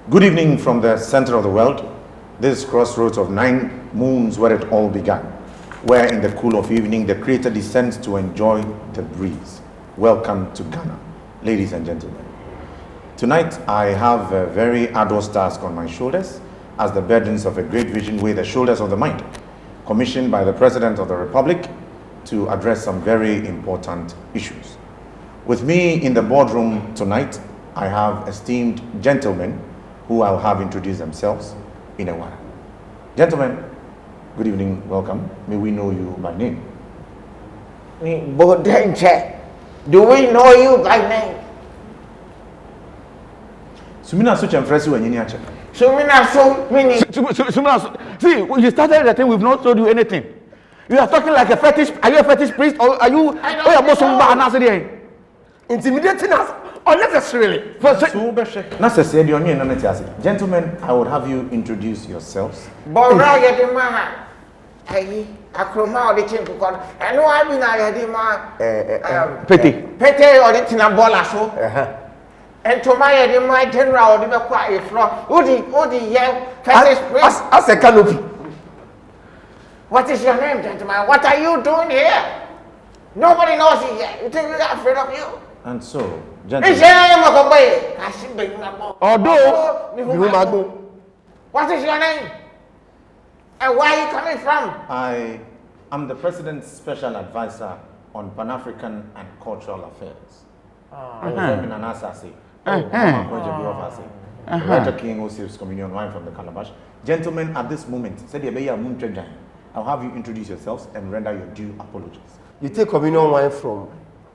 Good evening from the center of the world, this crossroads of 9 moons where it all began, where in the cool of evening the Creator descends to enjoy the breeze. Welcome to Ghana, ladies and gentlemen. Tonight I have a very arduous task on my shoulders, as the burdens of a great vision weigh the shoulders of the mind, commissioned by the President of the Republic to address some very important issues. With me in the boardroom tonight, I have esteemed gentlemen who I'll have introduce themselves in a while. Gentlemen, good evening, welcome. May we know you by name? Do we know you by name? Sumina Such and Fresi when you Sumina so many. See, when you started the thing, we've not told you anything. You are talking like a fetish. Are you a fetish priest or are you? Intimidating us unnecessarily. Gentlemen, I would have you introduce yourselves. Akroma or the chinko con. And no, I mean, I had Pete or the Tina Bola so. And to my head, my general or the quiet floor. Udi, yeah, as a canopy. What is your name, gentlemen? What are you doing here? Nobody knows you yet. You think we are afraid of you? And so, gentlemen. What is your name? And where are you coming from? I am the President's Special Advisor on Pan-African and Cultural Affairs. King who saves communion wine from the calabash. Gentlemen, at this moment, I'll have you introduce yourselves and render your due apologies. You take communion wine from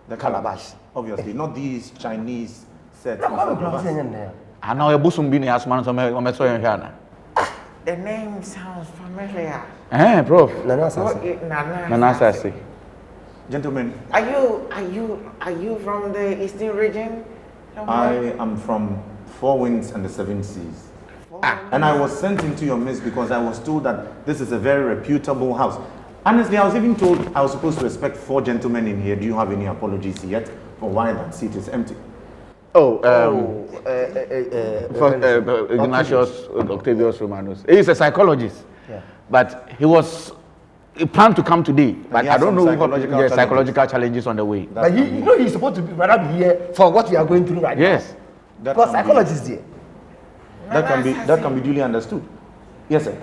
the calabash. Obviously, not these Chinese sets. I know a Busumbini has man from Ghana. The name sounds familiar. Prof. Nanasasi. Gentlemen, are you from the Eastern region? I am from 4 Winds and the 7 Seas. And I was sent into your midst because I was told that this is a very reputable house. Honestly, I was even told I was supposed to expect 4 gentlemen in here. Do you have any apologies yet for why that seat is empty? Ignatius Octavius Romanus. He's a psychologist, but he planned to come today, but I don't know what psychological challenges on the way. But he's supposed to be here for what we are going through right now. Yes. Because psychologists there. That can be duly understood. Yes, sir.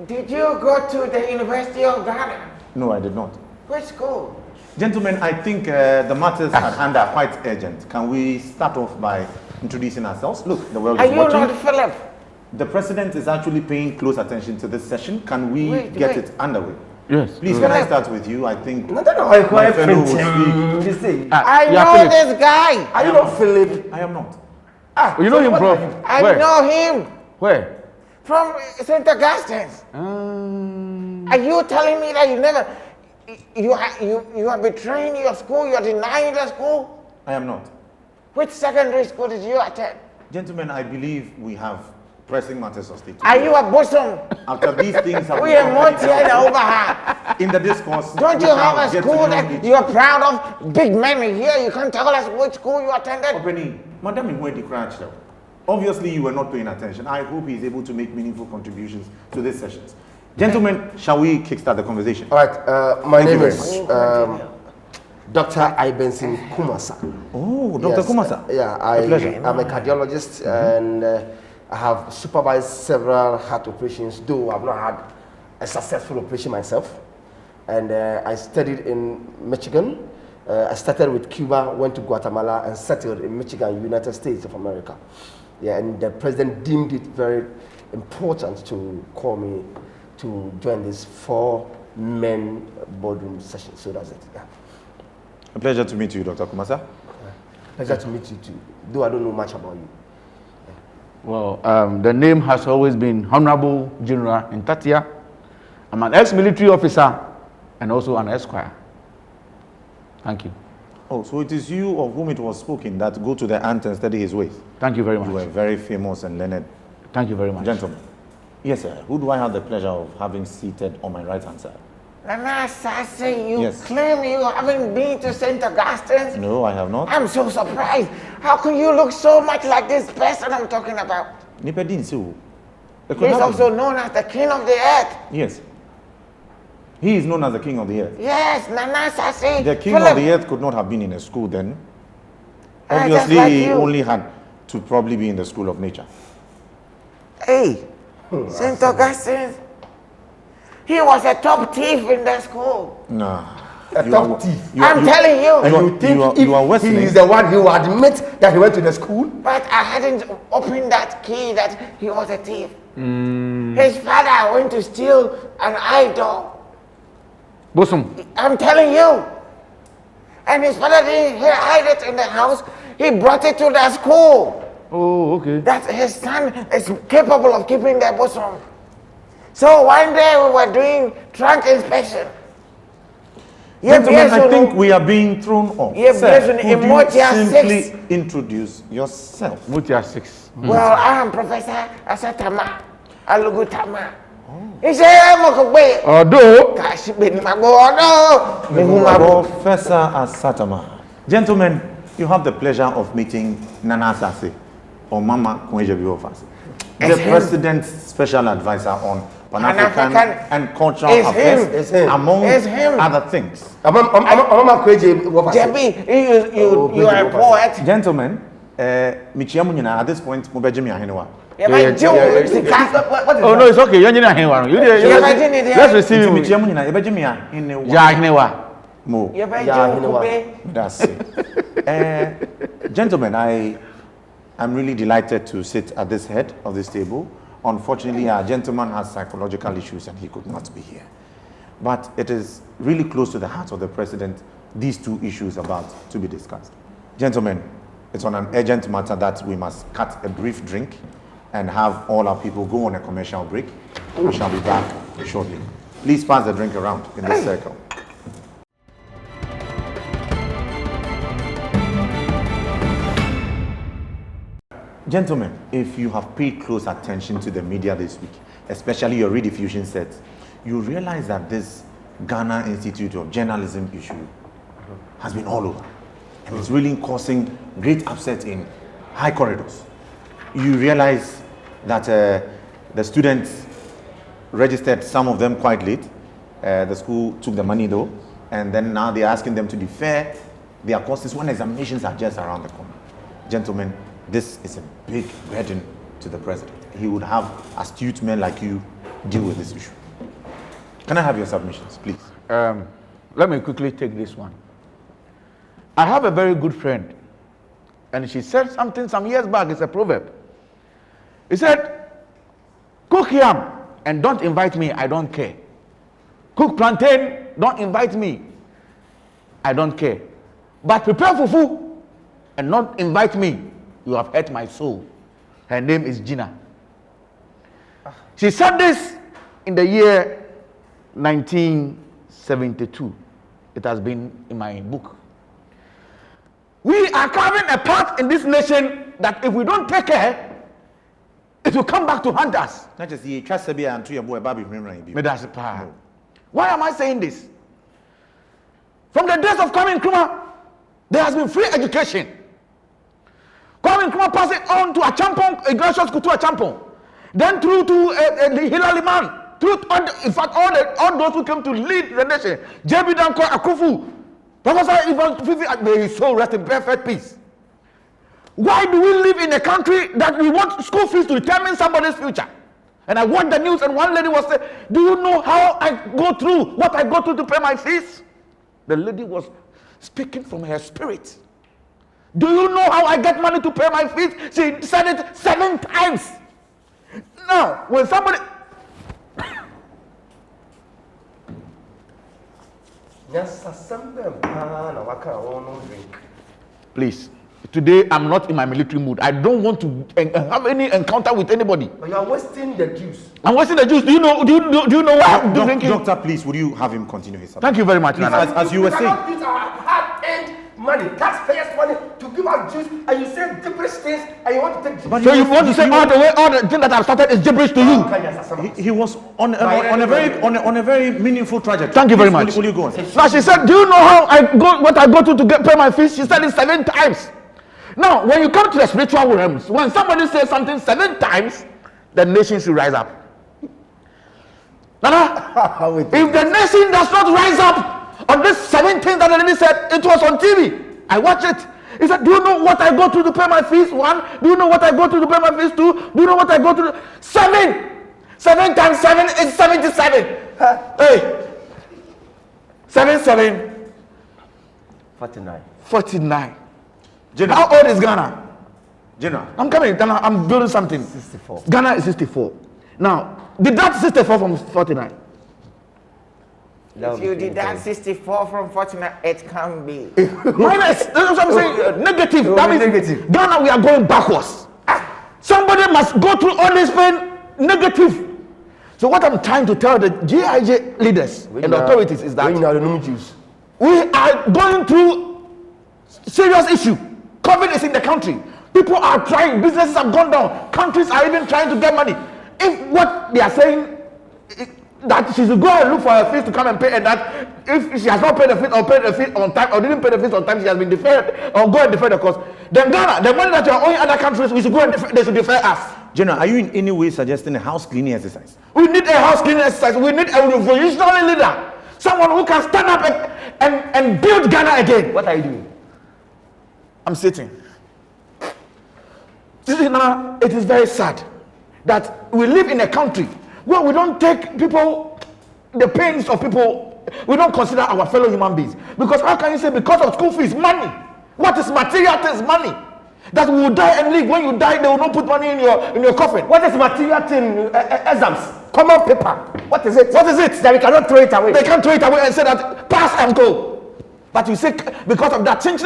Did you go to the University of Ghana? No, I did not. Which school? Gentlemen, I think the matters at hand are quite urgent. Can we start off by introducing ourselves? Look, the world is watching. Are you not Philip? The President is actually paying close attention to this session. Can we get it underway? Yes. Please, can I start with you? I think No, my fellow will speak. I know this guy. Are you not Philip? I am not. You know him, Prof? I know him. Where? From St. Augustine's. Are you telling me that you are betraying your school, you are denying the school? I am not. Which secondary school did you attend? Gentlemen, I believe we have pressing matters of state. Are you a bosom? After these things have We are more over in the discourse. Don't you have a school that you are proud of? Big men here, you can't tell us which school you attended? Madam, in where the crash though? Obviously, you were not paying attention. I hope he's able to make meaningful contributions to these sessions. Gentlemen, shall we kickstart the conversation? All right. My name is Dr. Ibenson Kumasa. Oh, Dr. Yes, Kumasa. I'm a cardiologist and I have supervised several heart operations, though I've not had a successful operation myself. And I studied in Michigan. I started with Cuba, went to Guatemala, and settled in Michigan, United States of America. Yeah, and the president deemed it very important to call me to join this 4-men boardroom session. So that's it. Yeah. A pleasure to meet you, Dr. Kumasa. Pleasure to meet you too, though I don't know much about you. Well, the name has always been Honorable General Ntatia. I'm an ex-military officer and also an esquire. Thank you. Oh, so it is you of whom it was spoken that go to the ant and study his ways. Thank you very much. You were very famous and learned. Thank you very much. Gentlemen. Yes, sir. Who do I have the pleasure of having seated on my right-hand side? Nana Sase, you Yes. claim you haven't been to St. Augustine's? No, I have not. I'm so surprised. How can you look so much like this person I'm talking about? Nipa didn't say who. It could He's happen. also known as the king of the earth. Yes. He is known as the king of the earth. Yes, Nana Sase. The king Philip, of the earth could not have been in a school then. just Obviously, like he you. only had to probably be in the school of nature. Hey, St. Augustine's. He was a top thief in the school. Nah. A top thief. I'm telling you. And you think you are if Wesley. he is the one who will admit that he went to the school? But I hadn't opened that key that he was a thief. His father went to steal an idol. Bosom. I'm telling you. And his father didn't hide it in the house. He brought it to the school. Oh, okay. That his son is capable of keeping the bosom. So one day we were doing trunk inspection. Gentlemen, I think we are being thrown off. Yeah, Sir, based on could you Emotia simply 6. introduce yourself? Mutia 6. Well, I am Professor Asatama Alugutama. He said, Mokogbe. Although, Professor Asatama. Gentlemen, you have the pleasure of meeting Nana Sase or Mama Kwenjebi Ofasi, the It's him. President's Special Advisor on Pan-African Pan-African. and Cultural It's Affairs, him. It's him. among It's him. other things. Jebi, you are a poet. Gentlemen, Michiamu nyina, at this point, Mubejimi Ahenewa. You might do oh no, it's okay. You're not here. Let's receive him. Michiamu nyina, Ebejimi Ahenewa. Jahnewa. Mo. You might Yeah, do That's it. Gentlemen, I'm really delighted to sit at this head of this table. Unfortunately, our gentleman has psychological issues and he could not be here. But it is really close to the heart of the president, these two issues about to be discussed. Gentlemen, it's on an urgent matter that we must cut a brief drink and have all our people go on a commercial break. We shall be back shortly. Please pass the drink around in this circle. Gentlemen, if you have paid close attention to the media this week, especially your rediffusion sets, you realize that this Ghana Institute of Journalism issue has been all over. And it's really causing great upset in high corridors. You realize that the students registered, some of them quite late. The school took the money though, and then now they're asking them to defer their courses when examinations are just around the corner. Gentlemen, this is a big burden to the president. He would have astute men like you deal with this issue. Can I have your submissions, please? Let me quickly take this one. I have a very good friend, and she said something some years back. It's a proverb. He said, cook yam and don't invite me, I don't care. Cook plantain, don't invite me, I don't care. But prepare fufu and not invite me, you have hurt my soul. Her name is Gina. She said this in the year 1972. It has been in my book. We are carving a path in this nation that if we don't take care, it will come back to haunt us. Not just the Trasabia and Tuya Boy Baby May that's a power. Why am I saying this? From the days of Kwame Nkrumah, there has been free education. Kwame Nkrumah passed it on to Achampong, Ignatius Kutu Achampong, then through to Hilary Man, in fact, all those who came to lead the nation, J.B. Danko Akufu, Professor Ivan Fifi, may his soul rest in perfect peace. Why do we live in a country that we want school fees to determine somebody's future? And I watched the news and one lady was saying, do you know how I go through, what I go through to pay my fees? The lady was speaking from her spirit. Do you know how I get money to pay my fees? She said it 7 times. Now, when somebody... Please, today I'm not in my military mood. I don't want to have any encounter with anybody. But you are wasting the juice. I'm wasting the juice. Do you know why I'm drinking? Doctor, please, would you have him continue his submission? Thank you very much, Please, Nana. as you were We saying. cannot use our hard-earned money, taxpayers' money, to give out juice and you say gibberish things and you want to take juice. So you want to say all the thing that I've started is gibberish to you? He was on a very meaningful trajectory. Thank you very much. Will you go on? Now she said, do you know how what I go to pay my fees? She said it 7 times. Now, when you come to the spiritual realms, when somebody says something 7 times, the nation should rise up. Nana, if the nation does not rise up on this 17 that the lady said, it was on TV. I watched it. He said, do you know what I go to pay my fees? 1. Do you know what I go to pay my fees? 2. Do you know what I go to? 7. 7 times 7 is 77. Hey. 7. 49. General. How old is Ghana? General. I'm coming. Ghana, I'm building something. 64. Ghana is 64. Now, deduct 64 from 49. If you deduct 64 from 49, it can be. Minus. That's what I'm saying. Negative. That means negative. Ghana, we are going backwards. Somebody must go through all this pain. Negative. So what I'm trying to tell the GIJ leaders and authorities is that we are going through serious issue. COVID is in the country. People are trying. Businesses have gone down. Countries are even trying to get money. If what they are saying that she should go and look for her fees to come and pay, and that if she has not paid the fee or paid the fee on time or didn't pay the fees on time, she has been deferred or go and defer the cost, then Ghana, the money that you are owing other countries, we should go and they should defer us. General, are you in any way suggesting a house cleaning exercise? We need a house cleaning exercise. We need a revolutionary leader, someone who can stand up and build Ghana again. What are you doing? I'm sitting. Now, it is very sad that we live in a country where we don't take people, the pains of people, we don't consider our fellow human beings. Because how can you say because of school fees, money? What is material things? Money. That we will die and live. When you die, they will not put money in your coffin. What is material thing? Exams, common paper. What is it? What is it? That we cannot throw it away. They can't throw it away and say that pass and go. But you say because of that change,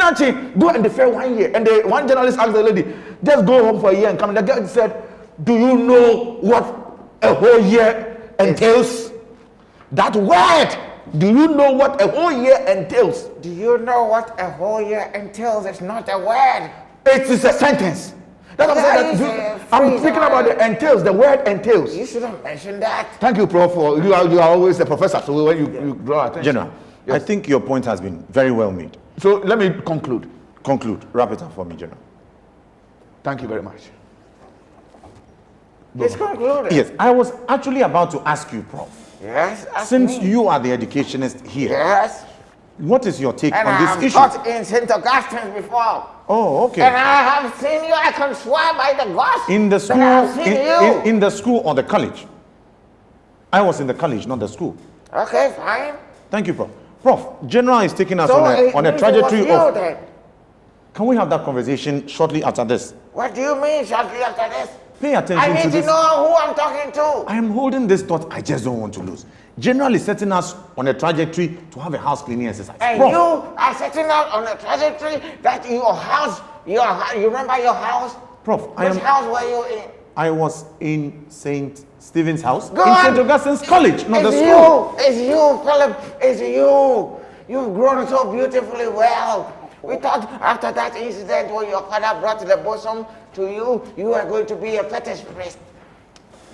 go and defer 1 year. And one journalist asked the lady, just go home for a year and come. And the girl said, do you know what a whole year entails? That word. Do you know what a whole year entails? Do you know what a whole year entails? It's not a word. It is a sentence. That's what I'm saying. I'm thinking about the entails, the word entails. You should have mentioned that. Thank you, Prof. You are always the professor, so when you draw attention. General, yes. I think your point has been very well made. So let me conclude. Wrap it up for me, General. Thank you very much. It's concluded. Yes, I was actually about to ask you, Prof. Yes. Since you are the educationist here, Yes. what is your take And on I this have issue? taught in St. Augustine's before. Oh, okay. And I have seen you. I can swear by the gospel. In the that I have school, seen you. in the school or the college? I was in the college, not the school. Okay, fine. Thank you, Prof. Prof, General is taking us So on a trajectory it was you of... then. Can we have that conversation shortly after this? What do you mean shortly after this? Pay I attention need to to this. know who I'm talking to. I am holding this thought. I just don't want to lose. General is setting us on a trajectory to have a house cleaning exercise. And Prof, you are setting out on a trajectory that your house, you remember your house? Prof, Which house were you in? I was in St. Stephen's house Go in on. St. Augustine's College, not the It's school. you, it's you, Philip, it's you. You've grown so beautifully well. We thought after that incident when your father brought the bosom to you, you were going to be a fetish priest.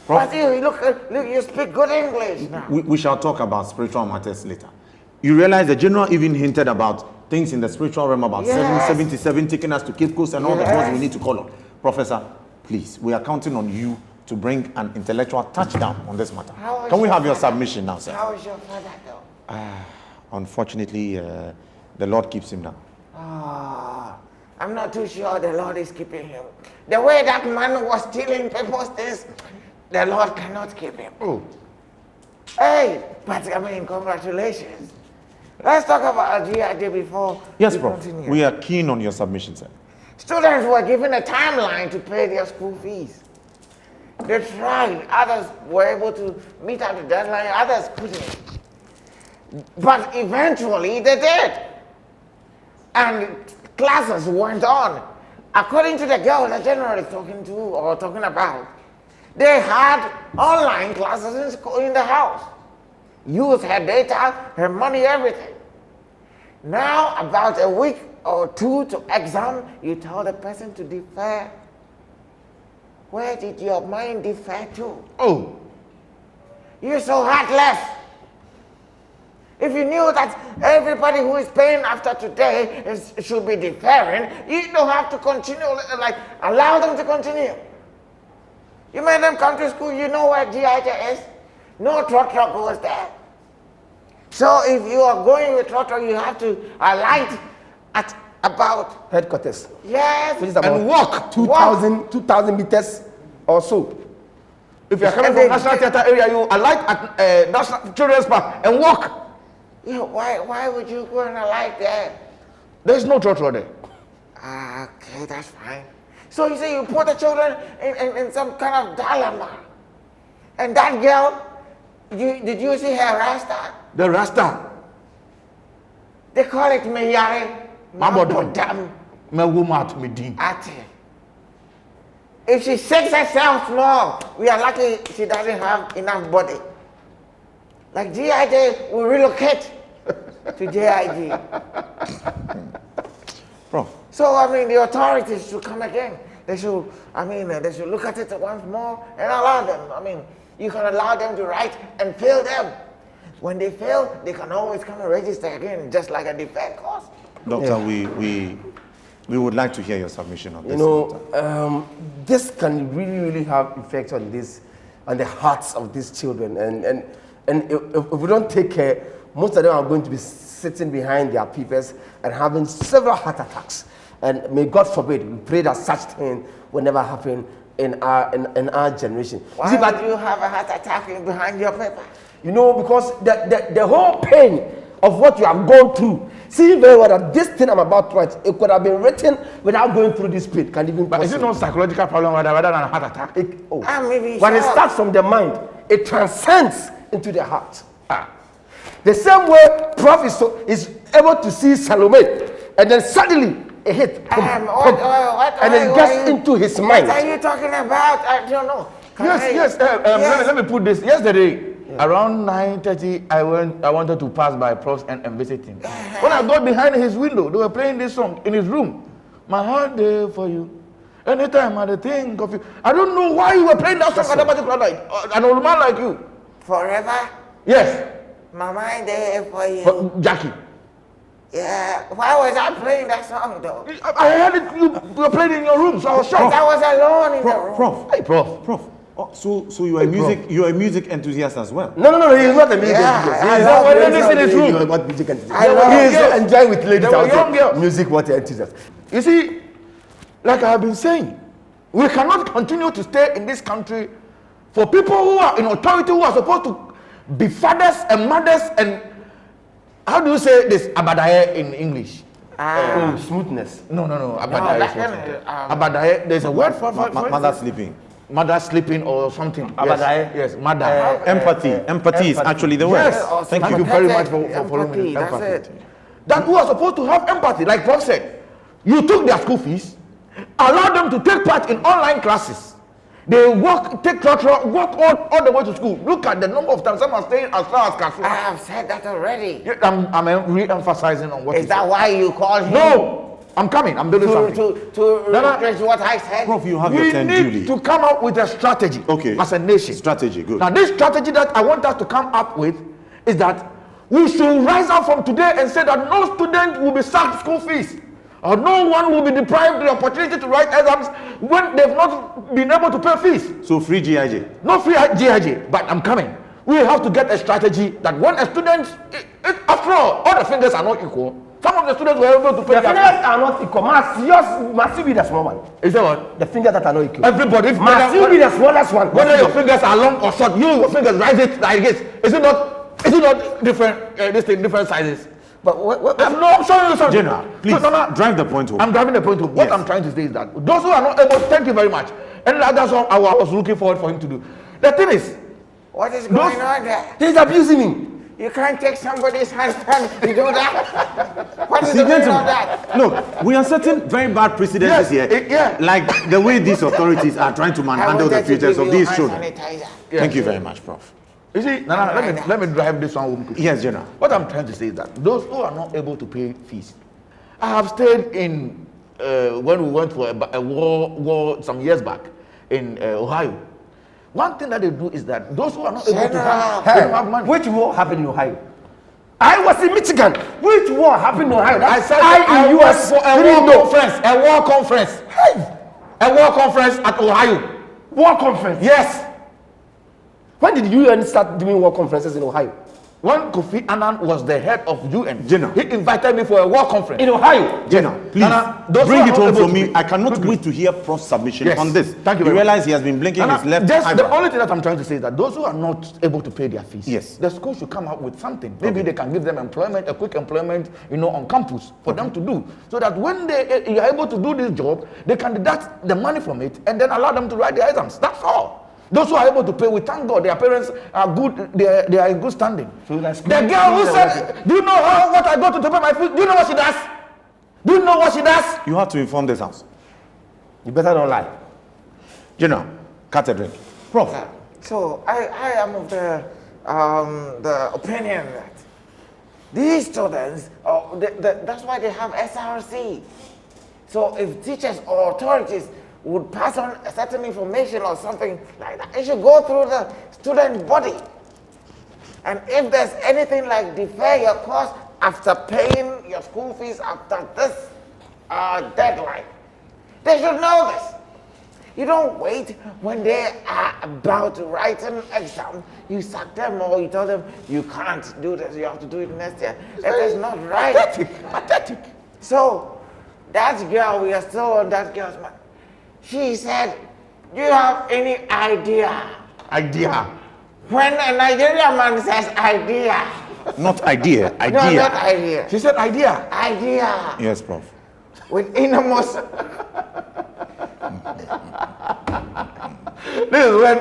Prof, But you look, you speak good English now. we shall talk about spiritual matters later. You realize the General even hinted about things in the spiritual realm about Yes. 777 taking us to Cape Coast and all the Yes. words we need to call on. Professor, please, we are counting on you to bring an intellectual touchdown on this matter. How is Can we your have your father? submission now, sir? How is your father though? Unfortunately, the Lord keeps him down. I'm not too sure the Lord is keeping him. The way that man was stealing people's things, the Lord cannot keep him. Oh. Hey, but I mean, congratulations. Let's talk about GIJ before Yes, we Prof. continue. We are keen on your submission, sir. Students were given a timeline to pay their school fees. They tried. Others were able to meet up the deadline. Others couldn't. But eventually they did. And classes went on. According to the girl that General is talking to or talking about, they had online classes in school, in the house. Used her data, her money, everything. Now, about a week or 2 to exam, you tell the person to defer. Where did your mind defer to? Oh. You're so heartless. If you knew that everybody who is paying after today should be deferring, you don't have to continue, like, allow them to continue. You made them come to school, you know where GIJ is? No truck goes there. So if you are going with truck, you have to alight at about Headquarters. Yes. Which is about And walk 2,000 meters or so. If you are coming from National Theatre area, you alight at National Children's Park and walk. Yeah, why would you go and alight there? There's no trotro there. Okay, that's fine. So you say you put the children in some kind of dilemma. And that girl, did you see her rasta? The Rasta. They call it Meyare Mabodam Mewumat Medin. Ate. If she shakes herself small, we are lucky she doesn't have enough body. Like GIJ will relocate to JIG. Prof. So, I mean, the authorities should come again. They should look at it once more and allow them. I mean, you can allow them to write and fail them. When they fail, they can always come and register again, just like a deferred course. Doctor, we would like to hear your submission on this. This can really have effects on the hearts of these children. And if we don't take care, most of them are going to be sitting behind their papers and having several heart attacks. And may God forbid, we pray that such thing will never happen in our generation. Why would you have a heart attack behind your paper? Because the whole pain of what you have gone through, see very well that this thing I'm about to write, it could have been written without going through this pain. But is it not a psychological problem rather than a heart attack? When it starts from the mind, it transcends into the heart. The same way Prof is able to see Salome, and then suddenly a hit, and it gets into his mind. What are you talking about? I don't know. Yes. Let me put this. Yesterday, around 9:30, I wanted to pass by Prof and visit him. When I got behind his window, they were playing this song in his room. My heart there for you. Anytime I think of you. I don't know why you were playing that song at that particular night. An old man like you. Forever? Yes. My mind there for you. For Jackie. Yeah. Why was I playing that song though? I heard it. You were playing in your room, so I was shocked. I was alone in the room. Prof. Hey, Prof. Oh, so you are a music enthusiast as well? No, he's not a music enthusiast. He's enjoying with ladies out music enthusiast. You see, like I have been saying, we cannot continue to stay in this country for people who are in authority, who are supposed to be fathers and mothers and, how do you say this, abadaye in English? Smoothness. No, abadaye. Abadaye, there's a word for mother sleeping. Mother sleeping or something. Abadaye. Yes, mother. Empathy is actually the word. Yes. Thank you very much for following me. Empathy. That who are supposed to have empathy, like Prof said, you took their school fees, allow them to take part in online classes. They walk all the way to school. Look at the number of times some are staying as far as Kasua. I have said that already. Yeah, I'm re-emphasizing on what is that why you called him? No, I'm coming. I'm doing something. To retrace what I said. Prof, you have your turn duly. We need to come up with a strategy. Okay. As a nation. Strategy, good. Now, this strategy that I want us to come up with is that we should rise up from today and say that no student will be sacked school fees. Or no one will be deprived the opportunity to write exams when they've not been able to pay fees. So free GIJ? No free GIJ, but I'm coming. We have to get a strategy that when a student, after all the fingers are not equal. Some of the students were able to pay. The fingers are not equal. Must be the small one. Is that what? The fingers that are not equal. Everybody. Must be the smallest one. Whether your fingers are long or short, your fingers rise it like this. Is it not different? Different sizes. But I'm showing you something. General, please drive the point home. I'm driving the point home. What I'm trying to say is that those who are not able, thank you very much. And that's what I was looking forward for him to do. The thing is, what is going on there? He's abusing me. You can't take somebody's husband to do that. What is going on that? Look, we are setting very bad precedents here. Like the way these authorities are trying to handle the futures of these children. Thank you very much, Prof. You see, let me drive this one home quickly. Yes, General. What I'm trying to say is that those who are not able to pay fees, I have stayed in when we went for a war some years back in Ohio. One thing that they do is that those who are not able to have, they don't have money. Which war happened in Ohio? I was in Michigan. Which war happened in Ohio? I said I was for a war conference. A war conference. A war conference at Ohio. War conference? Yes. When did the UN start doing war conferences in Ohio? When Kofi Annan was the head of UN, Jenna, he invited me for a war conference in Ohio. Jenna, please bring it home for me. I cannot wait to hear Prof's submission on this. Thank you. You realize he has been blinking his left eye. The only thing that I'm trying to say is that those who are not able to pay their fees, yes, the school should come up with something. Maybe they can give them employment, a quick employment, on campus for them to do, so that when they are able to do this job, they can deduct the money from it and then allow them to write their exams. That's all. Those who are able to pay, we thank God their parents are good, they are in good standing. So the girl who said, do you know what I go to pay my fees? Do you know what she does? Do you know what she does? You have to inform this house. You better not lie. General, cut a drink. Prof. So I am of the opinion that these students, that's why they have SRC. So if teachers or authorities would pass on a certain information or something like that, it should go through the student body. And if there's anything like defer your course after paying your school fees after this deadline, they should know this. You don't wait when they are about to write an exam, you sack them or you tell them you can't do this, you have to do it next year. That is not right. Pathetic. So that girl, we are still on that girl's mind. She said, do you have any idea? Idea. When a Nigerian man says idea. Not idea, idea. No, not idea. She said idea. Idea. Yes, Prof. With innermost. This is when,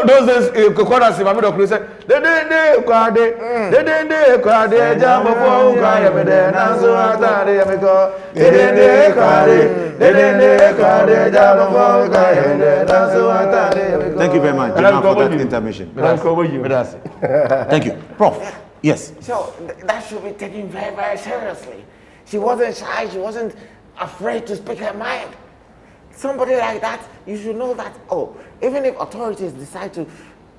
those days, Kokoda Simamido said, de kwade, jambo for ukaya mede, nanzo atade yamiko, de kwade, jambo for ukaya mede, nanzo atade yamiko. Thank you very much, Jenna, for that intermission. Thank you. Prof, yes. So that should be taken very, very seriously. She wasn't shy, she wasn't afraid to speak her mind. Somebody like that, you should know that, even if authorities decide to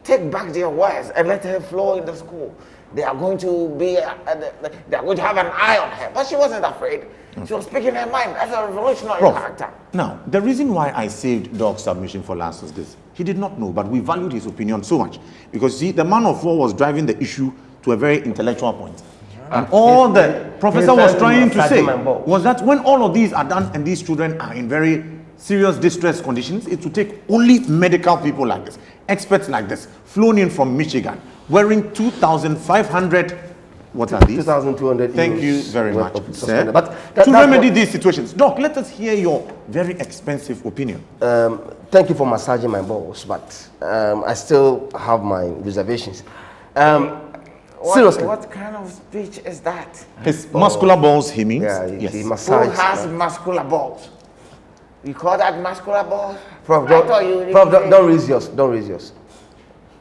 take back their words and let her flow in the school, they are going to be, they are going to have an eye on her. But she wasn't afraid. She was speaking her mind. That's a revolutionary character. Now, the reason why I saved Doc's submission for last was this. He did not know, but we valued his opinion so much. Because, see, the man of war was driving the issue to a very intellectual point. And all the professor was trying to say was that when all of these are done and these children are in very serious distress conditions, it will take only medical people like this, experts like this, flown in from Michigan, wearing 2,500, what are these? 2,200. Thank you very much, sir. But to remedy these situations. Doc, let us hear your very expensive opinion. Thank you for massaging my balls, but I still have my reservations. Seriously. What kind of speech is that? His muscular balls, he means? Yeah, yes. he Who massaged. has muscular balls? You call that muscular balls? Prof, don't raise yours. Don't raise yours.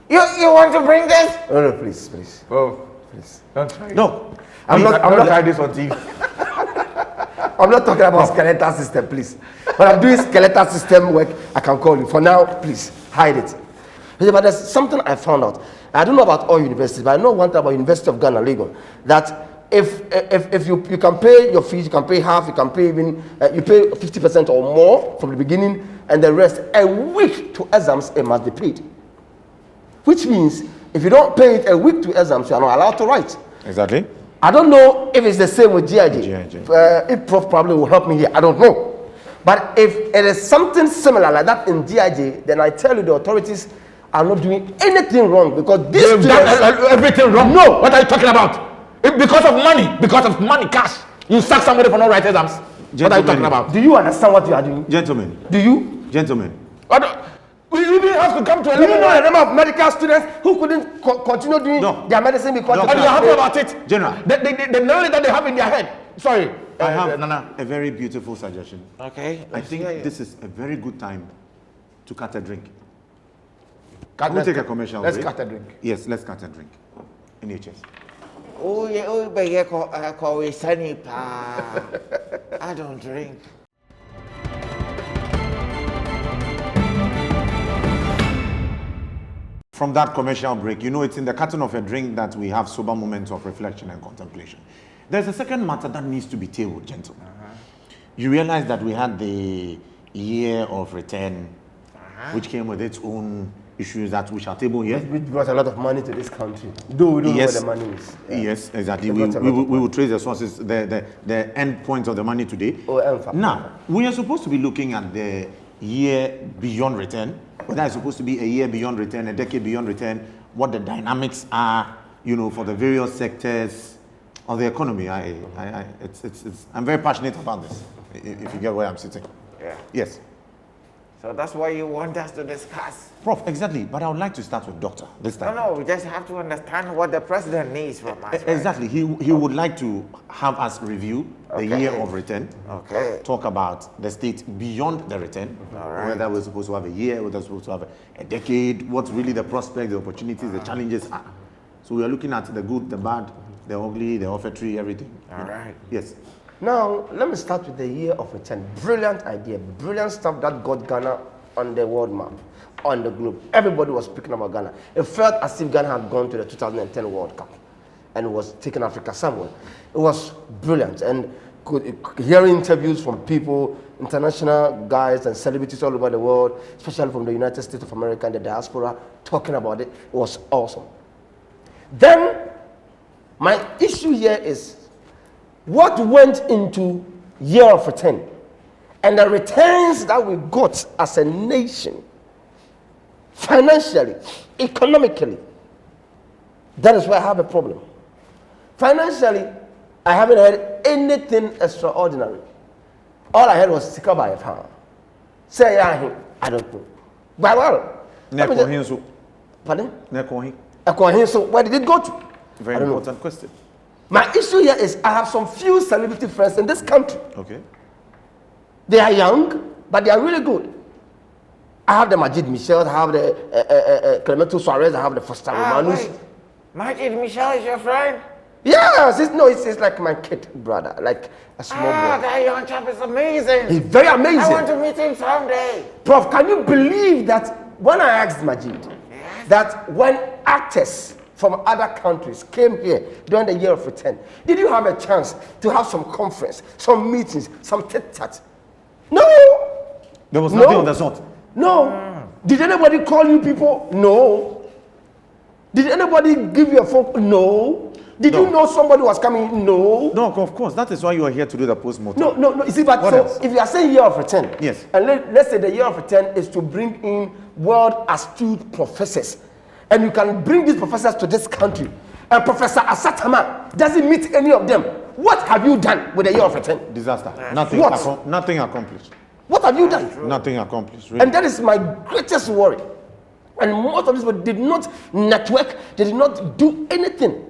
You want to bring this? No, please. Oh, Please. don't try it. No. I'm not try this on TV. I'm not talking about skeletal system, please. When I'm doing skeletal system work, I can call you. For now, please, hide it. But there's something I found out. I don't know about all universities, but I know one thing about University of Ghana, Legon, that if you can pay your fees, you can pay half, you can pay even, you pay 50% or more from the beginning, and the rest, a week to exams, it must be paid. Which means, if you don't pay it a week to exams, you are not allowed to write. Exactly. I don't know if it's the same with GIJ. If Prof probably will help me here, I don't know. But if it is something similar like that in GIJ, then I tell you the authorities are not doing anything wrong, because this They've done everything wrong. No, what are you talking about? Because of money, cash. You sack somebody for not writing exams. What are you talking about? Do you understand what you are doing? Gentlemen. Do you? Gentlemen. We even have to come to a Do you level. know the number of medical students who couldn't continue doing their medicine because And you're happy about it? General. The knowledge that they have in their head. Sorry. I have a very beautiful suggestion. Okay. I think this is a very good time to cut a drink. Let's take a commercial Let's break. cut a drink. Yes, let's cut a drink. NHS. Oh, yeah, oh, but yeah, call it sunny pa. I don't drink. From that commercial break, you know, it's in the cutting of a drink that we have sober moments of reflection and contemplation. There's a second matter that needs to be tabled, gentlemen. You realize that we had the year of return, which came with its own issues that we shall table here. Which brought a lot of money to this country. Though we don't know where the money is. Yeah. Yes, exactly. We will trace the sources, the end point of the money today. Now, we are supposed to be looking at the year beyond return, whether it's supposed to be a year beyond return, a decade beyond return, what the dynamics are, you know, for the various sectors of the economy. I'm very passionate about this, if you get where I'm sitting. Yeah. Yes. So that's what you want us to discuss. Prof, exactly. But I would like to start with Doctor this time. No, we just have to understand what the president needs from us. Exactly. Right? He would like to have us review the year of return. Okay. Talk about the state beyond the return. All right. Whether we're supposed to have a year, whether we're supposed to have a decade, what really the prospects, the opportunities, the challenges are. So we are looking at the good, the bad, the ugly, the offertory, everything. All right. Yes. Now, let me start with the year of return. Brilliant idea, brilliant stuff that got Ghana on the world map, on the globe. Everybody was speaking about Ghana. It felt as if Ghana had gone to the 2010 World Cup and was taking Africa somewhere. It was brilliant. And hearing interviews from people, international guys and celebrities all over the world, especially from the United States of America and the diaspora, talking about it, it was awesome. Then, my issue here is, what went into year of return and the returns that we got as a nation, financially, economically, that is where I have a problem. Financially, I haven't heard anything extraordinary. All I heard was Sika by a farm. Say, yeah, I don't know. But well, pardon? So where did it go to? Very important question. My issue here is I have some few celebrity friends in this country. Okay. They are young, but they are really good. I have the Majid Michel, I have the Clemento Suarez, I have the Foster Romanus. Majid Michel is your friend? Yes, it's like my kid brother, like a small boy. That young chap is amazing. He's very amazing. I want to meet him someday. Prof, can you believe that when I asked Majid, that when actors from other countries came here during the year of return, did you have a chance to have some conference, some meetings, some tit-tat? No. There was nothing of the sort. No. Did anybody call you people? No. Did anybody give you a phone? No. Did you know somebody was coming? No. No, of course. That is why you are here to do the post-mortem. No. You see, but what so else? If you are saying year of return, yes, and let's say the year of return is to bring in world astute professors, and you can bring these professors to this country, and Professor Asatama doesn't meet any of them. What have you done with the year of return? Disaster. Nothing. Nothing accomplished. What have you done? Nothing accomplished. Really. And that is my greatest worry. And most of these people did not network. They did not do anything.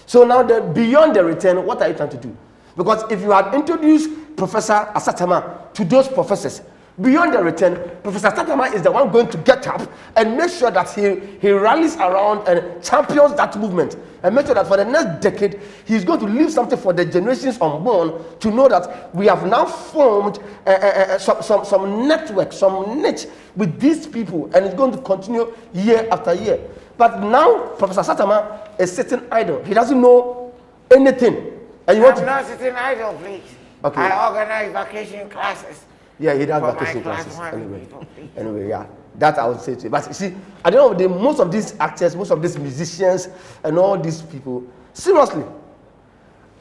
So now, beyond the return, what are you trying to do? Because if you had introduced Professor Asatama to those professors, beyond the return, Professor Asatama is the one going to get up and make sure that he rallies around and champions that movement, and make sure that for the next decade, he's going to leave something for the generations unborn to know that we have now formed some network, some niche with these people, and it's going to continue year after year. But now, Professor Asatama is sitting idle. He doesn't know anything. And I'm not sitting idle, please. Okay. I organize vacation classes. Yeah, he does vacation classes. Anyway, yeah. That I would say to you. But you see, at the end of the day, most of these actors, most of these musicians, and all these people, seriously,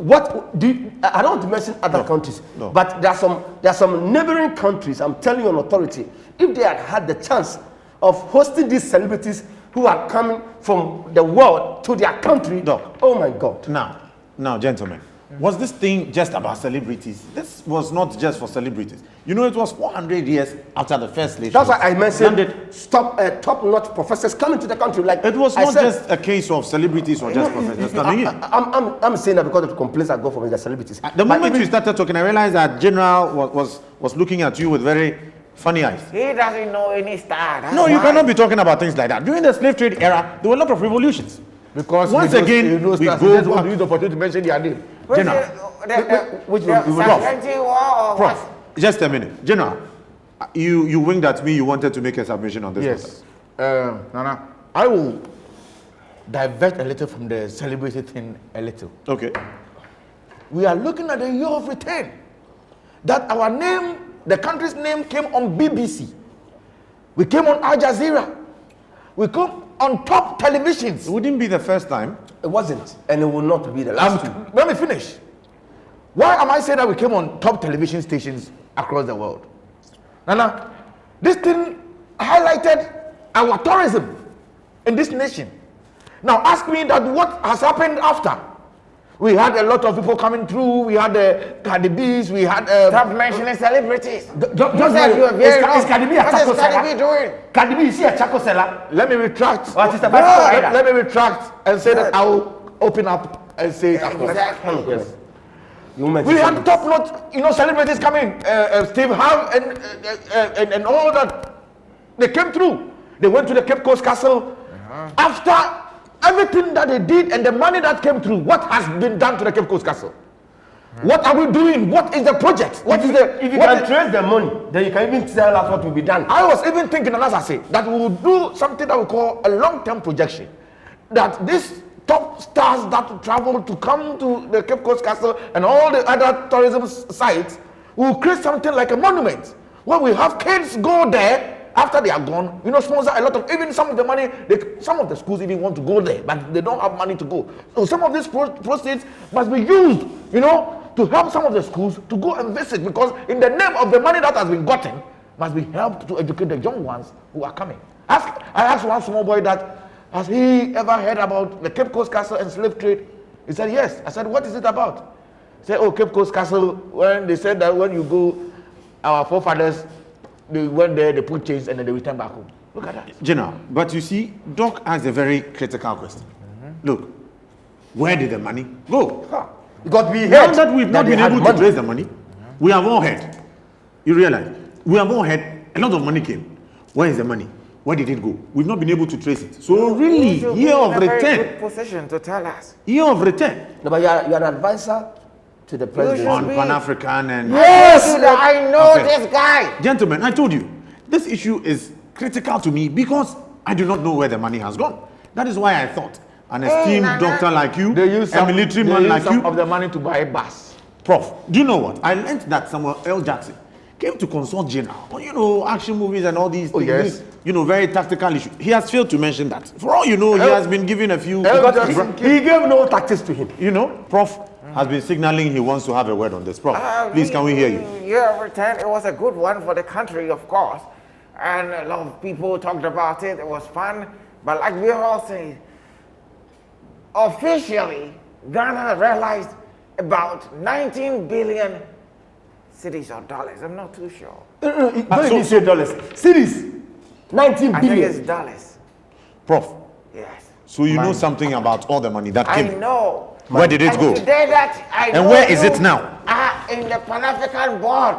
I don't want to mention other countries, but there are some neighboring countries, I'm telling you on authority, if they had the chance of hosting these celebrities who are coming from the world to their country, oh my God. Now, gentlemen, was this thing just about celebrities? This was not just for celebrities. You know, it was 400 years after the first nation. That's why I mentioned top-notch professors coming to the country. Like it was not just a case of celebrities or just professors coming in. I'm saying that because of the complaints I go from the celebrities. The moment you started talking, I realized that General was looking at you with very funny eyes. He doesn't know any star. You cannot be talking about things like that. During the slave trade era, there were a lot of revolutions. Because once he knows, again, he knows we that go he just want back. to use the opportunity to mention their name. General, Which the we will not. Serengeti War or Prof, what? just a minute. General, you winked at me, you wanted to make a submission on this Yes. Nana, I will divert a little from the celebrity thing a little. Okay. We are looking at the year of return. That our name, the country's name came on BBC. We came on Al Jazeera. We come on top televisions. It wouldn't be the first time. It wasn't, and it will not be the last time. Let me finish. Why am I saying that we came on top television stations across the world? Nana, this thing highlighted our tourism in this nation. Now ask me that what has happened after. We had a lot of people coming through. We had the Cardi B's. We had. Stop mentioning celebrities. Just like you are very wrong. is Cardi B a What taco is Cardi seller? B doing? Cardi B, is she a taco seller? Let me retract. What is the Let me retract and say that I will open up and say it afterwards. Exactly. Yes. You mentioned We had celebrities. top-notch, celebrities coming. Steve Harv and all that. They came through. They went to the Cape Coast Castle. After everything that they did and the money that came through, what has been done to the Cape Coast Castle? What are we doing? What is the project? What is the? If you what can is- trace the money, then you can even tell us what will be done. I was even thinking, and as I say, that we will do something that we call a long-term projection. That these top stars that travel to come to the Cape Coast Castle and all the other tourism sites will create something like a monument where we have kids go there after they are gone. Sponsor a lot of, even some of the money, some of the schools even want to go there, but they don't have money to go. So some of these proceeds must be used, to help some of the schools to go and visit, because in the name of the money that has been gotten, must be helped to educate the young ones who are coming. I asked one small boy that, has he ever heard about the Cape Coast Castle and slave trade? He said, yes. I said, what is it about? He said, Cape Coast Castle, when they said that when you go, our forefathers, they went there, they put chains, and then they return back home. Look at that. General, but you see, Doc asked a very critical question. Look, where did the money go? Because we Now heard that we've not they been had able money. to raise the money, we have all heard. You realize? We have all heard a lot of money came. Where is the money? Where did it go? We've not been able to trace it. So really, You should year be of in a very return. good position to tell us. Year of return No, but you're an advisor to the president. on be. Pan-African and... Yes, I know Okay. this guy. Gentlemen, I told you, this issue is critical to me because I do not know where the money has gone. That is why I thought an esteemed Nana. doctor like you, They use a military man like you, of the money to buy a bus. Prof, do you know what? I learned that Samuel L. Jackson came to consult General on, action movies and all these things. yes. Very tactical issues. He has failed to mention that. For all you know, he has been given a few... Because he gave no tactics to him. Prof has been signaling he wants to have a word on this. Prof, please, can we hear you? Year of return, it was a good one for the country, of course. And a lot of people talked about it. It was fun. But like we all say, officially, Ghana realized about 19 billion cities or dollars. I'm not too sure. Don't even say dollars. Cities. 19 I think billion. it's dollars. Prof, Yes. so you know something about all the money that I came. know. Where did it And go? today that I And know where is you it now? are in the Pan-African board.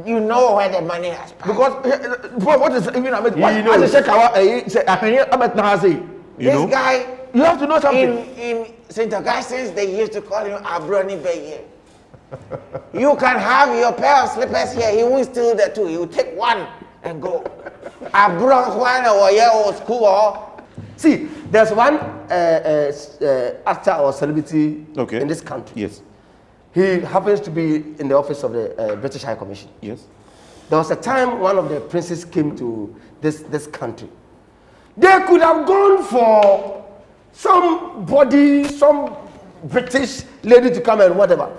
You know where the money has passed. Because what is even Ahmed? He What knows. as Ahmed Nahazi? You this know? guy, You have to know something. in St. Augustine's, they used to call him Abroni Beye. You can have your pair of slippers here. He won't steal the two. He will take one and go. Abron one or year old school or See, there's one actor or celebrity Okay. in this country. Yes. He happens to be in the office of the British High Commission. Yes. There was a time one of the princes came to this country. They could have gone for somebody, some British lady to come and whatever.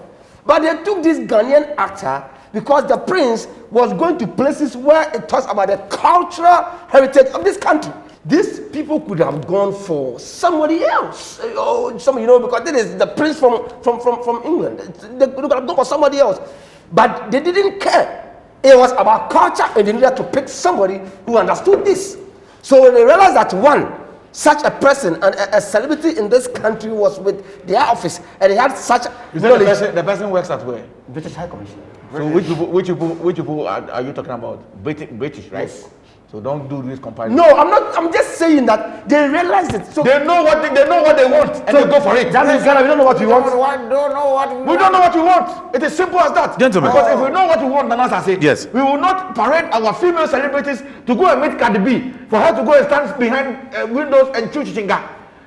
But they took this Ghanaian actor because the prince was going to places where it talks about the cultural heritage of this country. These people could have gone for somebody else, because this is the prince from England. They could have gone for somebody else, but they didn't care. It was about culture, and they needed to pick somebody who understood this. So when they realized that such a person and a celebrity in this country was with their office, and they had such knowledge. The person works at where? British High Commission. So which people are you talking about? British, right? Yes. So don't do this comparison. No, I'm not. I'm just saying that they realize it. So They know what they want, and they go for it. that means Ghana, we don't know what we want. We don't know what we want. It is simple as that. Gentlemen. Because if we know what we want, Nana say, Yes. we will not parade our female celebrities to go and meet Cardi B for her to go and stand behind windows and chew chichinga.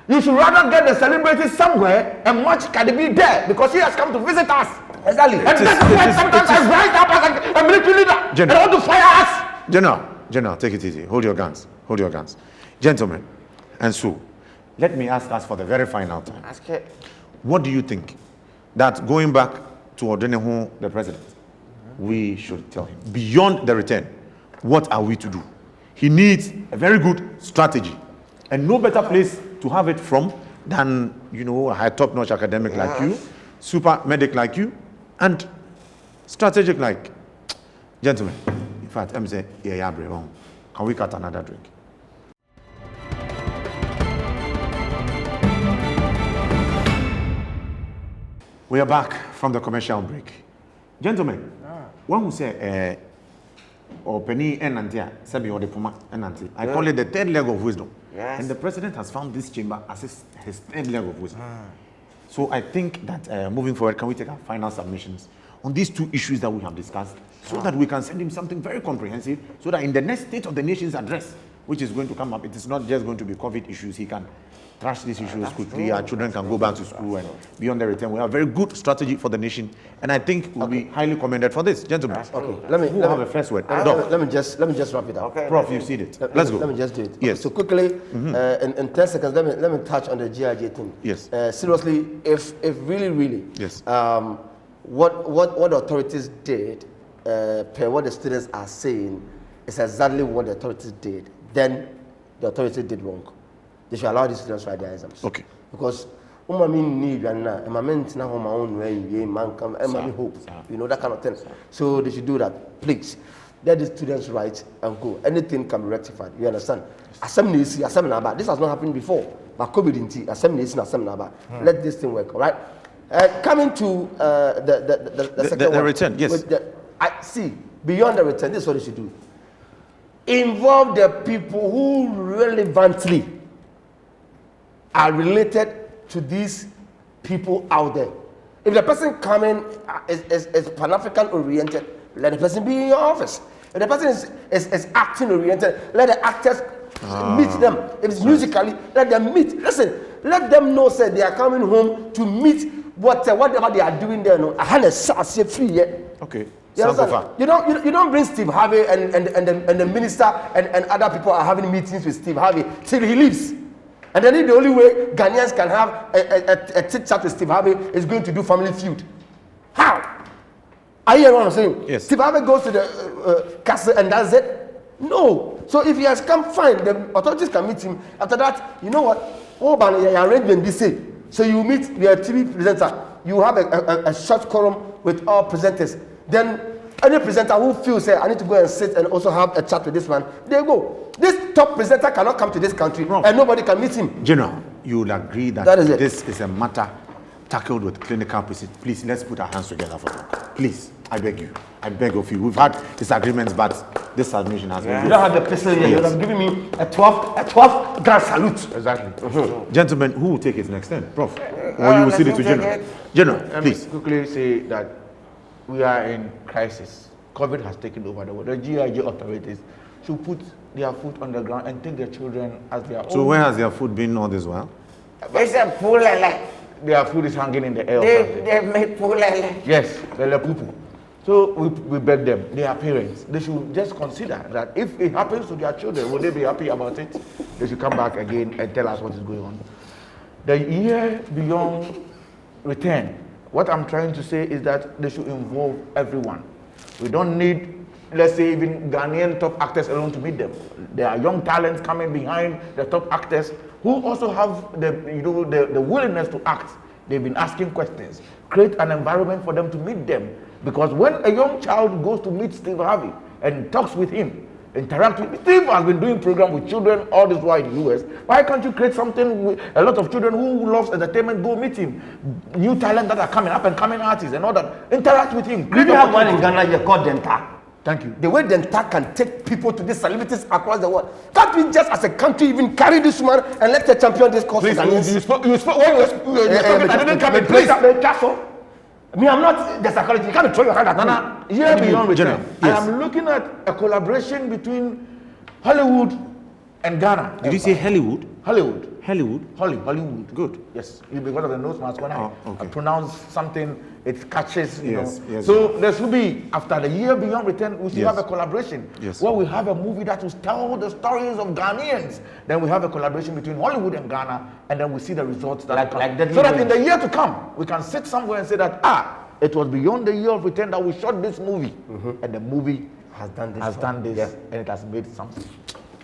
You should rather get the celebrity somewhere and watch Cardi B there because he has come to visit us. Exactly. And that's why sometimes I rise up as a military leader and General. I want to fire us. General, take it easy. Hold your guns. Gentlemen, and so, let me ask us for the very final time. Ask it. What do you think that going back to Odenehu, the president, we should tell him? Beyond the return, what are we to do? He needs a very good strategy. And no better place to have it from than, a high top-notch academic like you, super medic like you, and strategic like. Gentlemen, in fact, I'm saying, can we cut another drink? We are back from the commercial break. Gentlemen, one who say, or penny and antia, sabi or the puma and anti. I call it the third leg of wisdom. Yes. And the president has found this chamber as his third leg of wisdom. So I think that moving forward, can we take our final submissions on these two issues that we have discussed so that we can send him something very comprehensive so that in the next State of the Nation's address, which is going to come up, it is not just going to be COVID issues. He can trash these issues quickly. Our children can go back to school and beyond the return. We have a very good strategy for the nation, and I think we'll be highly commended for this, gentlemen. Okay, let me have a first word. let me just wrap it up. Okay. Prof, you see it. Let's go. Let me just do it. Yes. So quickly, in 10 seconds, let me touch on the GIJ thing. Yes. Seriously, if really, Yes. What the authorities did, per what the students are saying, is exactly what the authorities did. Then the authorities did wrong. They should allow these students to write their exams. Okay. Because need na home man come hope, that kind of thing. So they should do that. Please, let the students write and go. Anything can be rectified. You understand? Assembly, this has not happened before. But COVID into assembly. Let this thing work. All right. Coming to the second one, return. Yes. I see. Beyond the return, this is what they should do. Involve the people who relevantly are related to these people out there. If the person coming is Pan-African oriented, let the person be in your office. If the person is acting oriented, let the actors meet them. If it's musically, let them meet. Listen, let them know say they are coming home to meet whatever they are doing there. No, Okay. You understand? You don't bring Steve Harvey and the minister and other people are having meetings with Steve Harvey till he leaves. And then the only way Ghanaians can have a chit-chat with Steve Harvey is going to do Family Feud. How? Are you hearing what I'm saying? Yes. Steve Harvey goes to the castle and that's it? No. So if he has come, fine. The authorities can meet him. After that, you know what? Arrangement this say. So you meet your TV presenter. You have a short column with all presenters. Then any presenter who feels I need to go and sit and also have a chat with this man, they go. This top presenter cannot come to this country and nobody can meet him. General, you will agree that this is a matter tackled with clinical precision. Please, let's put our hands together for that. Please, I beg you. I beg of you. We've had disagreements, but this submission has been. You don't have the pistol here. You have given me a 12 grand salute. Exactly. Gentlemen, who will take it next time? Prof? Or you will see it to General? General, please. Quickly say that we are in crisis. COVID has taken over the world. The GIG authorities should put their foot on the ground and take their children as their own. So where has their food been all this while? They said pool their food is hanging in the air. They made pool Yes, they're poo-poo. So we beg them, they are parents. They should just consider that if it happens to their children, will they be happy about it? They should come back again and tell us what is going on. The year beyond return, what I'm trying to say is that they should involve everyone. We don't need, let's say, even Ghanaian top actors alone to meet them. There are young talents coming behind the top actors who also have the willingness to act. They've been asking questions. Create an environment for them to meet them. Because when a young child goes to meet Steve Harvey and talks with him, interact with him, Steve has been doing programs with children all this while in the US. Why can't you create something with a lot of children who loves entertainment, go meet him? New talent that are coming up and coming artists and all that. Interact with him. We have one in Ghana here called Denta. Thank you. The way the entire can take people to these celebrities across the world. Can't we just as a country even carry this woman and let her champion this cause? Please, Please, you spoke when you were talking, I didn't come in. Please. I mean, I'm not the psychologist. You can't throw your hand at me. Nana, here beyond return. Yes. I am looking at a collaboration between Hollywood and Ghana. Did you say Hollywood? Hollywood. Hollywood. Hollywood. Good. Yes, because of the nose mask. When I pronounce something, it catches, you Yes, know. yes, So there should be, after the year beyond return, we should Yes. have a collaboration. Yes. Where we have a movie that will tell the stories of Ghanaians. Then we have a collaboration between Hollywood and Ghana, and then we see the results that come. like Deadly so that in Wings. the year to come, we can sit somewhere and say that, it was beyond the year of return that we shot this movie. And the movie Has done this. and it has made something.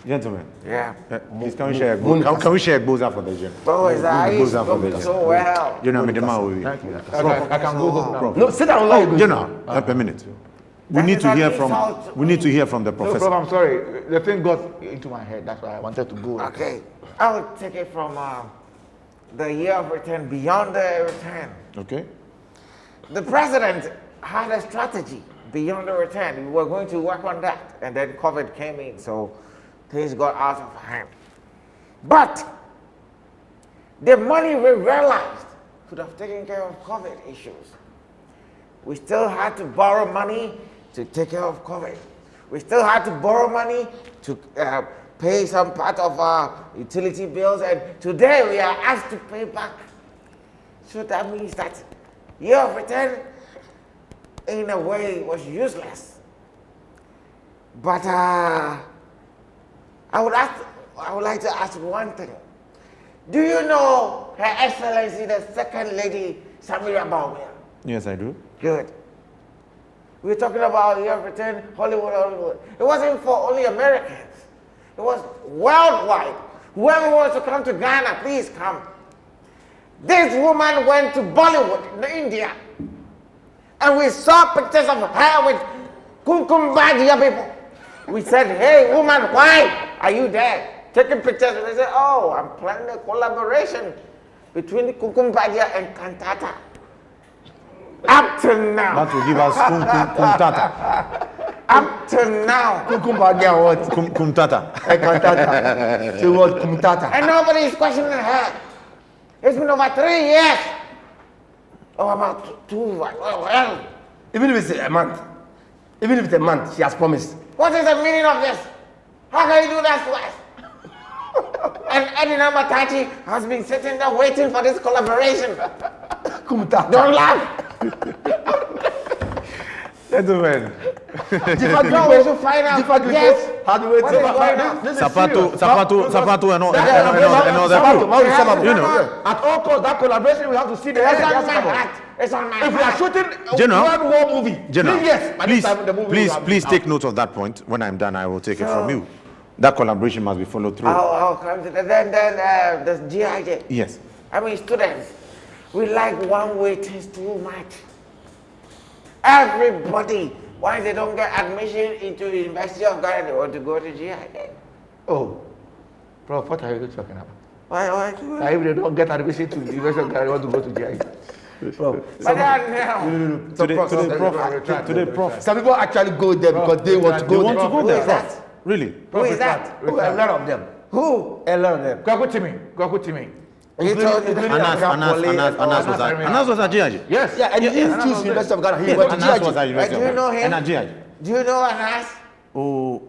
Gentlemen, Yeah. please can we share can we share Boza for the gym? Boys, I used Boza for the gym. so well. You know, me Thank you. I can go home now. No, sit down. Like, you know, a minute. We need to hear from the No professor. problem, I'm sorry. The thing got into my head. That's why I wanted to go. Okay. I'll take it from the year of return, beyond the return. Okay. The president had a strategy beyond the return. We were going to work on that. And then COVID came in, so things got out of hand. But the money we realized could have taken care of COVID issues. We still had to borrow money to take care of COVID. We still had to borrow money to pay some part of our utility bills, and today we are asked to pay back. So that means that year of return, in a way, was useless. But I would like to ask one thing. Do you know Her Excellency, the Second Lady, Samira Bawumia? Yes, I do. Good. We're talking about year of return, Hollywood. It wasn't for only Americans. It was worldwide. Whoever wants to come to Ghana, please come. This woman went to Bollywood in India, and we saw pictures of her with Kumkumbadia people. We said, hey woman, why are you there? Taking pictures. And they said, oh, I'm planning a collaboration between Kumkumbadia and Cantata. Up to now. That will give us kumtata. Up to now. Kumbagia what? Kumtata. Cantata. She was Kumtata. And nobody is questioning her. It's been over 3 years. Oh, about 2. Well, Even if it's a month. Even if it's a month, she has promised. what is the meaning of this? How can you do that to us? And Eddie number 30 has been sitting there waiting for this collaboration. Kumtata. Don't laugh. Gentlemen. No, we should find out. Yes. How do we What is going on? Sapato and all that. You know. At all costs, that collaboration, we have to see the It's on my come on. heart. It's on my If we are heart. shooting General, one more movie, General, yes, by this time the movie will have please been take out. note of that point. When I'm done, I will take it from you. That collaboration must be followed through. I'll come to that. Then the GIJ. Yes. I mean, students, we like one way taste too much. Everybody, why they don't get admission into the University of Ghana, they want to go to GIJ. Oh, Prof, what are you talking about? Why? Now, if they don't get admission to the University of Ghana, they want to go to GI. But now, Today, Prof. Some people actually go there because they want to They go want there. to go who there. is that? Really? Who is that? Oh, a lot of them. Who? A lot of them. Kwaku Timi. You told me. Anas was at GIG. Yes. Yeah, and he didn't choose University of Ghana. He went to Anas was GIG. at University Do you of know Ghana. him? And at GIG. Do you know Anas? Oh,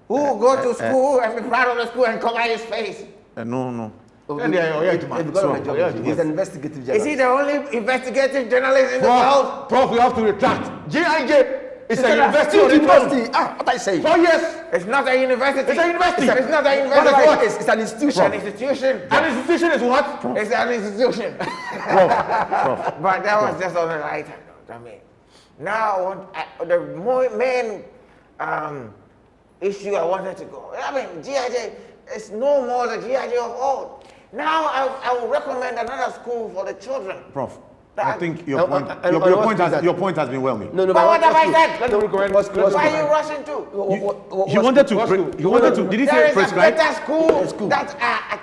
Who go to school and be proud of the school and cover his face? no. And they are Because of my job. He's an investigative Is he journalist. the only investigative journalist in the world? Prof, we have to retract. GIJ is a It's university a on its own. university. What are you saying? 4 years. It's not a university. It's a university. It's not a What about university. it? It's an It's institution. an institution. An institution is what? It's an institution. Prof. But that was just on the right hand. I mean, now the main issue I wanted to go. I mean, GIJ is no more the GIJ of old. Now I will recommend another school for the children. Prof. I think your And point has been well made. No, But what have I said? Let me recommend. What's Why are you rushing to? You wanted to. Did he There say is a prescribe? better school that are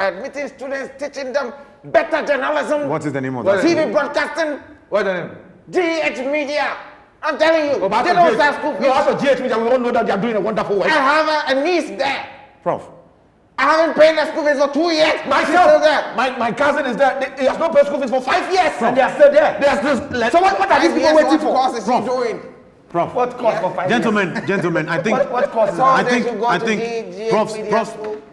admitting students, teaching them better journalism, What is the name of that? TV broadcasting, What's the name? DH Media. I'm telling you. They don't start school fees. No, as a GH means we all know that they are doing a wonderful work. I have a niece there. Prof. I haven't paid the school fees for 2 years. My cousin is there. He has not paid school fees for 5 years. And they are still there. They are still. So what are these people waiting for? What course is he doing? Prof. What cost for 5 Gentlemen, I think. What cost? I think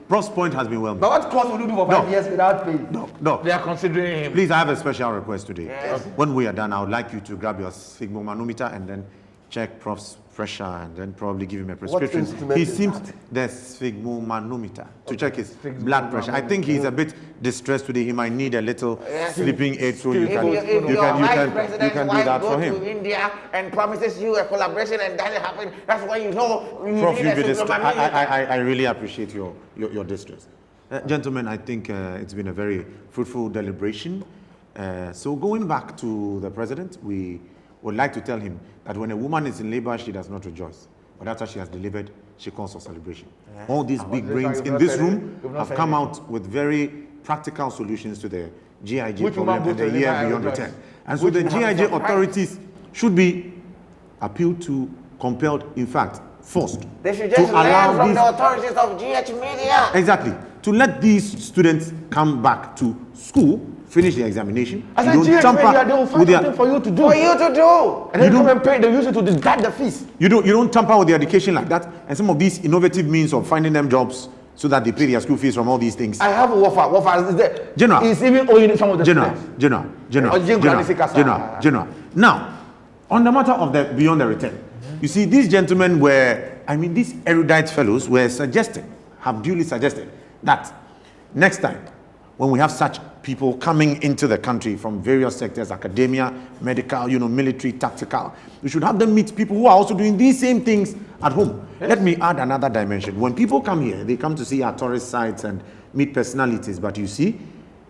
Prof's point has been well made. But what course will you do for 5 years without paying? No. They are considering him. Please, I have a special request today. Yes. When we are done, I would like you to grab your sphygmomanometer and then check Prof's pressure and then probably give him a prescription. instrument He is seems that? the sphygmomanometer to check his blood pressure. I think he's a bit distressed today. He might need a little sleeping aid, so you can do that for him. To India and promises you a collaboration and doesn't happen, that's when you know you Prof, need you'll a be distressed. sphygmomanometer. I really appreciate your distress. Gentlemen, I think it's been a very fruitful deliberation. So going back to the president, we would like to tell him that when a woman is in labor, she does not rejoice. But after she has delivered, she calls for celebration. All these big brains in this room have come out with very practical solutions to the GIJ problem and the year beyond return. And so the GIJ authorities should be appealed to, compelled, in fact, forced. They should just learn from the authorities of GH Media. Exactly. To let these students come back to school, finish their examination. As a GH Media, they will find something for you to do. For you to do. And then come and pay. They use it to deduct the fees. You don't tamper with their education like that. And some of these innovative means of finding them jobs so that they pay their school fees from all these things. I have a waffle. Waffle is there. General. He's even owing some of the General. Now, on the matter of the beyond the return, you see, these gentlemen these erudite fellows were have duly suggested that next time, when we have such people coming into the country from various sectors, academia, medical, military, tactical, we should have them meet people who are also doing these same things at home. Yes. Let me add another dimension. When people come here, they come to see our tourist sites and meet personalities, but you see,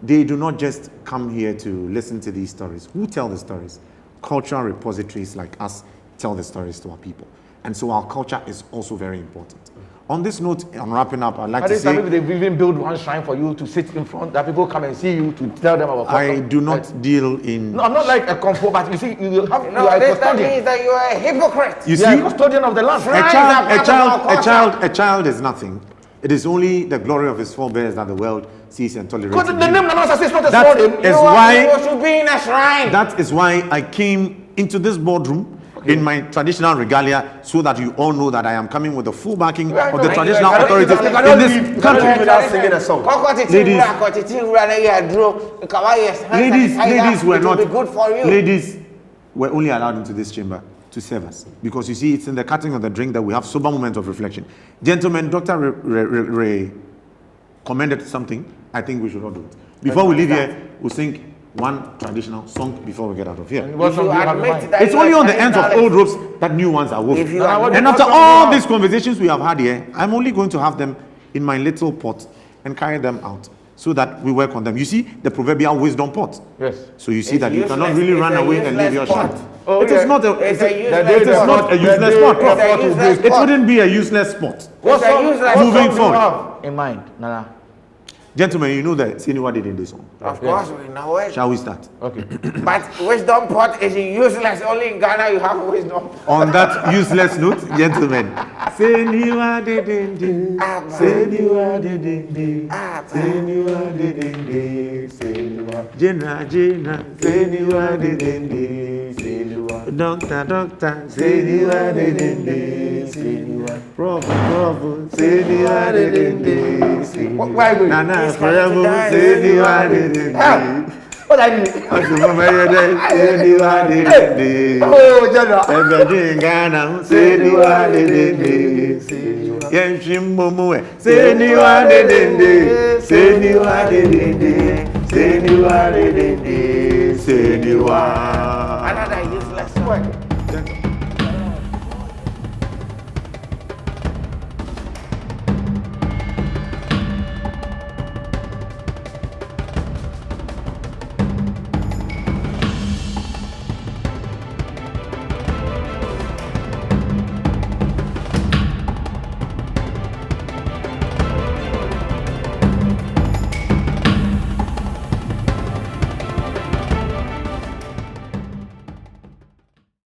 they do not just come here to listen to these stories. Who tell the stories? Cultural repositories like us tell the stories to our people. And so our culture is also very important. On this note, I'm wrapping up. I'd like to say... They've even built one shrine for you to sit in front, that people come and see you to tell them about culture. I do not deal in... No, I'm not like a comfort, but you see, you are a custodian. That means that you are a hypocrite. You see, a custodian of the land. A child is nothing. It is only the glory of his forebears that the world sees and tolerates. Because the name Nana is not a that small name. You should be in a shrine. That is why I came into this boardroom in my traditional regalia, so that you all know that I am coming with the full backing of the traditional authorities in this country. Without singing a song. Ladies were not. Good for you. Ladies were only allowed into this chamber to serve us, because you see, it's in the cutting of the drink that we have sober moments of reflection. Gentlemen, Dr. Ray commended something. I think we should all do it. Before we leave here, we'll sing one traditional song before we get out of here. It's only on the ends of old ropes that new ones are woven. And after all these conversations we have had here, I'm only going to have them in my little pot and carry them out so that we work on them. You see, the proverbial wisdom pot. Yes. So you see that you cannot really run away and leave your shot. Oh, it is not a useless pot. It wouldn't be a useless spot. Moving forward. In mind, Nana. Gentlemen, you know that Seniwa did in this song. Of course, we know it. Shall we start? Okay. But wisdom pot is useless. Only in Ghana you have wisdom. On that useless note, gentlemen. Seniwa did in Seniwa did in Seniwa did in Seniwa. Jena Seniwa did in Seniwa. Doctor Seniwa did in Seniwa. Prof Seniwa did in Seniwa. Why go? Nana forever Seniwa did in. What I mean? Oh, General. Everything Ghana, Seniwa did in. Yenshim Momoe, Seniwa did in. Seniwa did in. Seniwa did in. Seniwa. Another useless word.